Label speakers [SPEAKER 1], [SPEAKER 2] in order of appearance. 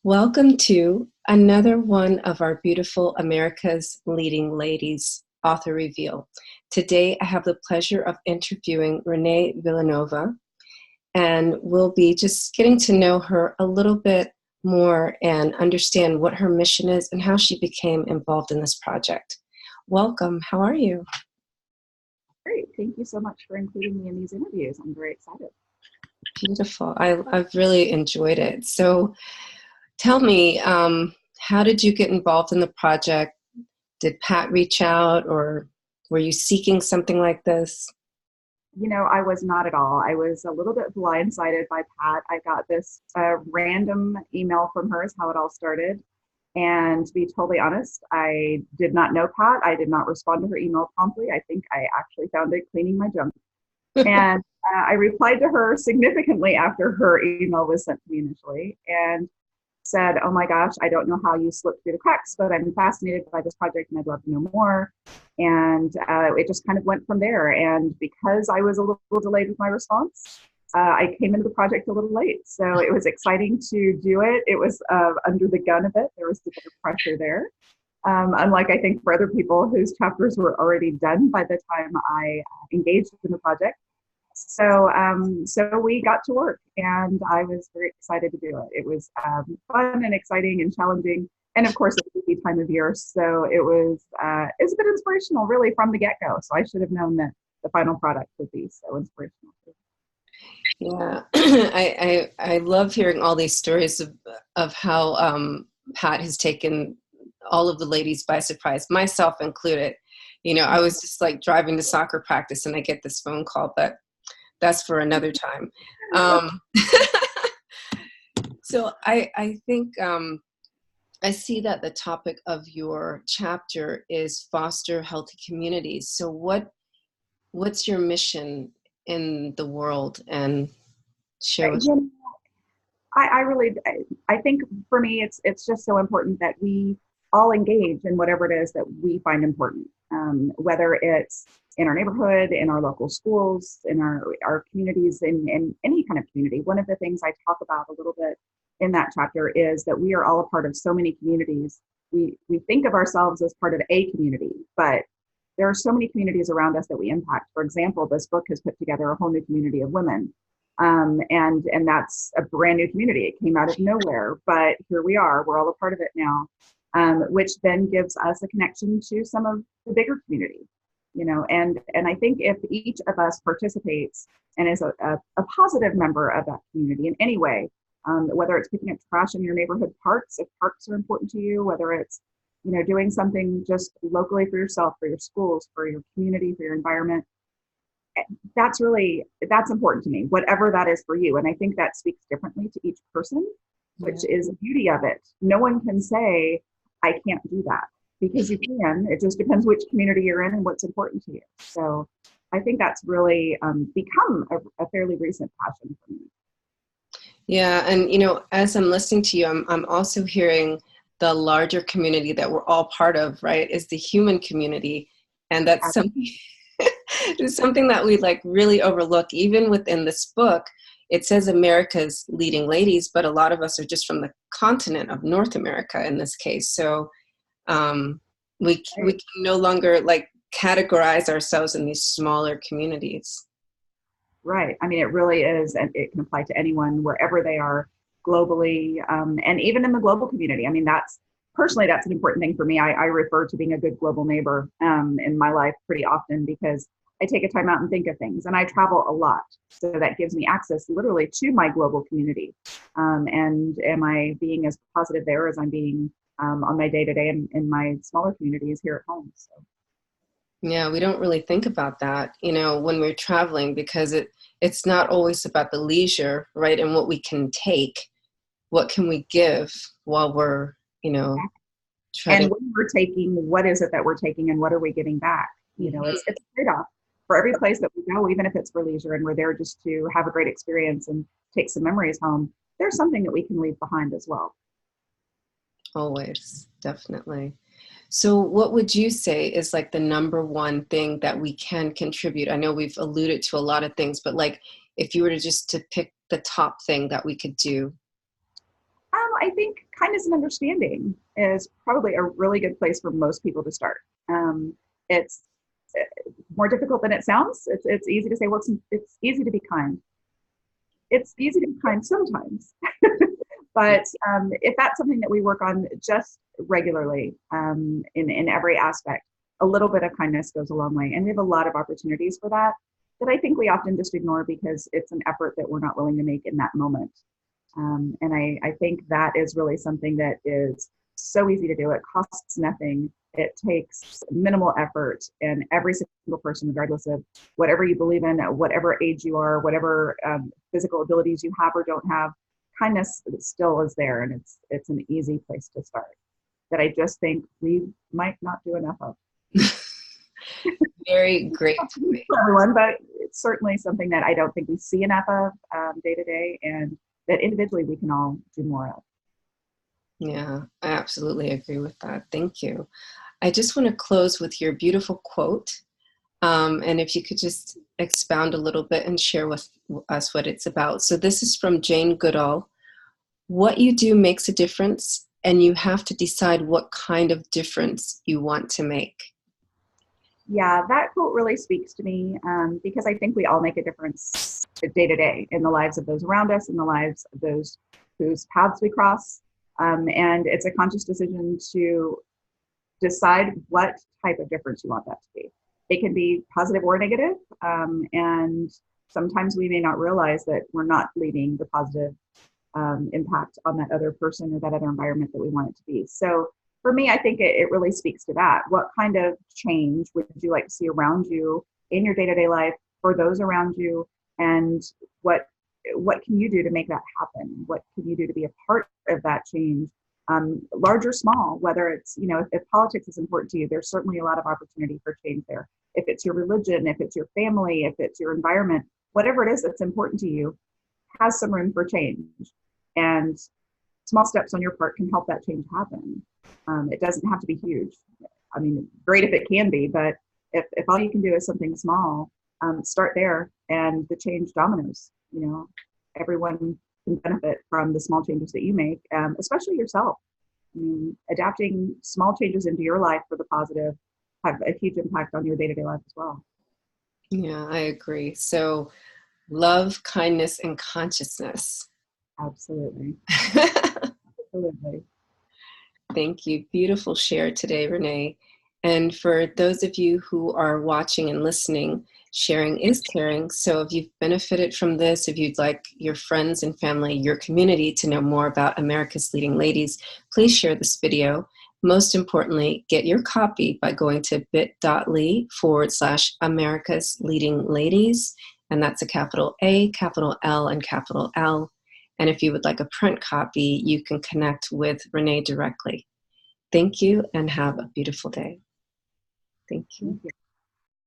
[SPEAKER 1] Welcome to another one of our beautiful America's Leading Ladies author reveal. Today I have the pleasure of interviewing Renee Villanova, and we'll be just getting to know her a little bit more and understand what her mission is and how she became involved in this project. Welcome. How are you?
[SPEAKER 2] Great. Thank you so much for including me in these interviews. I'm very excited.
[SPEAKER 1] Beautiful. I've really enjoyed it. So tell me, how did you get involved in the project? Did Pat reach out, or were you seeking something like this?
[SPEAKER 2] I was not at all. I was a little bit blindsided by Pat. I got this random email from her is how it all started. And to be totally honest, I did not know Pat. I did not respond to her email promptly. I think I actually found it cleaning my junk. And I replied to her significantly after her email was sent to me initially and said, "Oh my gosh, I don't know how you slipped through the cracks, but I'm fascinated by this project and I'd love to know more." And it just kind of went from there. And because I was a little delayed with my response, I came into the project a little late. So it was exciting to do it. It was under the gun a bit. There was a bit of pressure there. Unlike I think for other people whose chapters were already done by the time I engaged in the project. So we got to work, and I was very excited to do it. It was fun and exciting and challenging, and of course, it's a busy time of year, so it's a bit inspirational, really, from the get-go. So I should have known that the final product would be so inspirational.
[SPEAKER 1] Yeah, I love hearing all these stories of how Pat has taken all of the ladies by surprise, myself included. I was just like driving to soccer practice, and I get this phone call, but that's for another time. So I think I see that the topic of your chapter is foster healthy communities. So what's your mission in the world, and share with me?
[SPEAKER 2] I think for me, it's just so important that we all engage in whatever it is that we find important, whether it's in our neighborhood, in our local schools, in our communities, in any kind of community. One of the things I talk about a little bit in that chapter is that we are all a part of so many communities. We think of ourselves as part of a community, but there are so many communities around us that we impact. For example, this book has put together a whole new community of women. And that's a brand new community. It came out of nowhere, but here we are. We're all a part of it now, which then gives us a connection to some of the bigger community. And I think if each of us participates and is a positive member of that community in any way, whether it's picking up trash in your neighborhood parks, if parks are important to you, whether it's doing something just locally for yourself, for your schools, for your community, for your environment, that's important to me, whatever that is for you. And I think that speaks differently to each person, which is the beauty of it. No one can say, I can't do that, because you can. It just depends which community you're in and what's important to you. So I think that's really become a fairly recent passion for me.
[SPEAKER 1] Yeah, and as I'm listening to you, I'm also hearing the larger community that we're all part of, right, is the human community. And that's something it's something that we really overlook. Even within this book, it says America's Leading Ladies, but a lot of us are just from the continent of North America in this case. So we can no longer categorize ourselves in these smaller communities.
[SPEAKER 2] Right. I mean, it really is, and it can apply to anyone wherever they are globally, and even in the global community. I mean, that's an important thing for me. I refer to being a good global neighbor in my life pretty often, because I take a time out and think of things, and I travel a lot. So that gives me access literally to my global community. And am I being as positive there as I'm being on my day-to-day in my smaller communities here at home? So.
[SPEAKER 1] Yeah, we don't really think about that, when we're traveling, because it's not always about the leisure, right? And what we can take, what can we give while we're,
[SPEAKER 2] and when we're taking, what is it that we're taking and what are we getting back? It's a trade-off for every place that we go, even if it's for leisure and we're there just to have a great experience and take some memories home. There's something that we can leave behind as well.
[SPEAKER 1] Always, definitely. So what would you say is the number one thing that we can contribute? I know we've alluded to a lot of things, but if you were to pick the top thing that we could do.
[SPEAKER 2] I think kindness and understanding is probably a really good place for most people to start. It's more difficult than it sounds. It's easy to say, well, it's easy to be kind. It's easy to be kind sometimes. But if that's something that we work on just regularly in every aspect, a little bit of kindness goes a long way. And we have a lot of opportunities for that I think we often just ignore because it's an effort that we're not willing to make in that moment. And I think that is really something that is so easy to do. It costs nothing. It takes minimal effort. And every single person, regardless of whatever you believe in, whatever age you are, whatever physical abilities you have or don't have, kindness still is there. And it's an easy place to start that I just think we might not do enough of.
[SPEAKER 1] Very great.
[SPEAKER 2] For everyone, but it's certainly something that I don't think we see enough of day to day, and that individually we can all do more of.
[SPEAKER 1] Yeah, I absolutely agree with that. Thank you. I just want to close with your beautiful quote. And if you could just expound a little bit and share with us what it's about. So this is from Jane Goodall. What you do makes a difference, and you have to decide what kind of difference you want to make.
[SPEAKER 2] Yeah, that quote really speaks to me because I think we all make a difference day to day in the lives of those around us, in the lives of those whose paths we cross. And it's a conscious decision to decide what type of difference you want that to be. It can be positive or negative. And sometimes we may not realize that we're not leaving the positive impact on that other person or that other environment that we want it to be. So for me, I think it really speaks to that. What kind of change would you like to see around you in your day-to-day life for those around you? And what can you do to make that happen? What can you do to be a part of that change, large or small? Whether it's, if politics is important to you, there's certainly a lot of opportunity for change there. If it's your religion, if it's your family, if it's your environment, whatever it is that's important to you, has some room for change. And small steps on your part can help that change happen. It doesn't have to be huge. I mean, great if it can be, but if all you can do is something small, start there and the change dominoes. Everyone can benefit from the small changes that you make, especially yourself. I mean, adapting small changes into your life for the positive have a huge impact on your day-to-day life as well.
[SPEAKER 1] Yeah, I agree. So love, kindness, and consciousness.
[SPEAKER 2] Absolutely. Absolutely.
[SPEAKER 1] Thank you. Beautiful share today, Renee. And for those of you who are watching and listening, sharing is caring. So if you've benefited from this, if you'd like your friends and family, your community to know more about America's Leading Ladies, please share this video. Most importantly, get your copy by going to bit.ly/America's Leading Ladies. And that's a capital A, capital L, and capital L. And if you would like a print copy, you can connect with Renee directly. Thank you and have a beautiful day. Thank you.
[SPEAKER 2] Thank you.